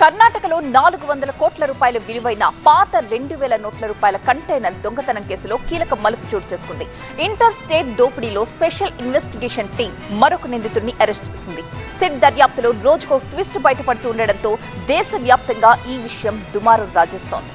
కర్ణాటకలో 400 కోట్ల రూపాయల విలువైన పాత 2000 నోట్ల రూపాయల కంటైనర్ దొంగతనం కేసులో కీలక మలుపు చోటు చేసుకుంది. ఇంటర్ స్టేట్ దోపిడీలో స్పెషల్ ఇన్వెస్టిగేషన్ టీం మరొక నిందితుడిని అరెస్ట్ చేసింది. సిట్ దర్యాప్తులో రోజుకో ట్విస్ట్ బయటపడుతూ ఉండడంతో దేశవ్యాప్తంగా ఈ విషయం దుమారం రాజేస్తోంది.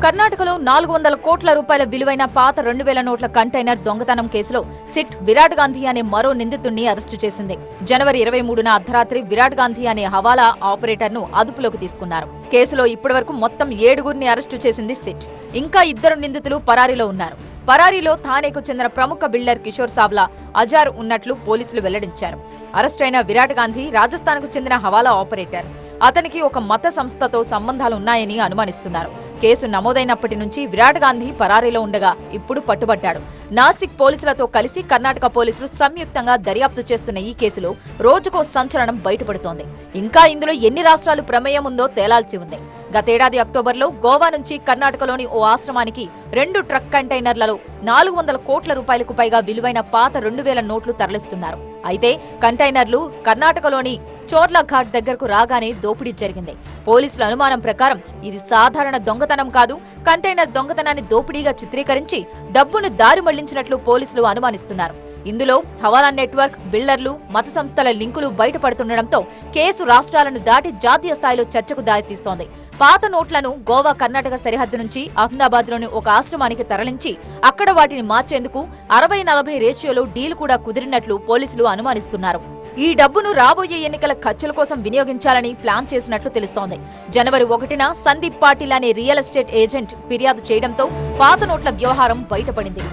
కర్ణాటకలో 400 కోట్ల రూపాయల విలువైన పాత 2000 నోట్ల కంటైనర్ దొంగతనం కేసులో సిట్ విరాట్ గాంధీ అనే మరో నిందితుడిని అరెస్టు చేసింది. జనవరి 23న అర్ధరాత్రి విరాట్ గాంధీ అనే హవాలా ఆపరేటర్ను అదుపులోకి తీసుకున్నారు. కేసులో ఇప్పటివరకు మొత్తం 7గురిని అరెస్టు చేసింది సిట్. ఇంకా 2 నిందితులు పరారీలో ఉన్నారు. పరారీలో థానేకు చెందిన ప్రముఖ బిల్డర్ కిషోర్ సావ్లా అజార్ ఉన్నట్లు పోలీసులు వెల్లడించారు. అరెస్టైన విరాట్ గాంధీ రాజస్థాన్కు చెందిన హవాలా ఆపరేటర్. అతనికి ఒక మత సంస్థతో సంబంధాలున్నాయని అనుమానిస్తున్నారు. కేసు నమోదైనప్పటి నుంచి విరాట్ గాంధీ పరారీలో ఉండగా ఇప్పుడు పట్టుబడ్డాడు. నాసిక్ పోలీసులతో కలిసి కర్ణాటక పోలీసులు సంయుక్తంగా దర్యాప్తు చేస్తున్న ఈ కేసులో రోజుకో సంచలనం బయటపడుతోంది. ఇంకా ఇందులో ఎన్ని రాష్ట్రాలు ప్రమేయం ఉందో తేలాల్సి ఉంది. గతేడాది అక్టోబర్లో గోవా నుంచి కర్ణాటకలోని ఓ ఆశ్రమానికి 2 ట్రక్ కంటైనర్లలో 400 కోట్ల రూపాయలకు పైగా విలువైన పాత 2000 నోట్లు తరలిస్తున్నారు. అయితే కంటైనర్లు కర్ణాటకలోని చోర్లాఘాట్ దగ్గరకు రాగానే దోపిడీ జరిగింది. పోలీసుల అనుమానం ప్రకారం ఇది సాధారణ దొంగతనం కాదు, కంటైనర్ దొంగతనాన్ని దోపిడీగా చిత్రీకరించి డబ్బును దారి మళ్లించినట్లు పోలీసులు అనుమానిస్తున్నారు. ఇందులో హవాలా నెట్వర్క్, బిల్డర్లు, మత సంస్థల లింకులు బయటపడుతుండటంతో కేసు రాష్ట్రాలను దాటి జాతీయ స్థాయిలో చర్చకు దారితీస్తోంది. పాత నోట్లను గోవా కర్ణాటక సరిహద్దు నుంచి అహ్మదాబాద్లోని ఒక ఆశ్రమానికి తరలించి అక్కడ వాటిని మార్చేందుకు 60-40 రేషియోలో డీల్ కూడా కుదిరినట్లు పోలీసులు అనుమానిస్తున్నారు. ఈ డబ్బును రాబోయే ఎన్నికల ఖర్చుల కోసం వినియోగించాలని ప్లాన్ చేసినట్లు తెలుస్తోంది. జనవరి 1న సందీప్ పాటిల్ అనే రియల్ ఎస్టేట్ ఏజెంట్ ఫిర్యాదు చేయడంతో పాత నోట్ల వ్యవహారం బయటపడింది.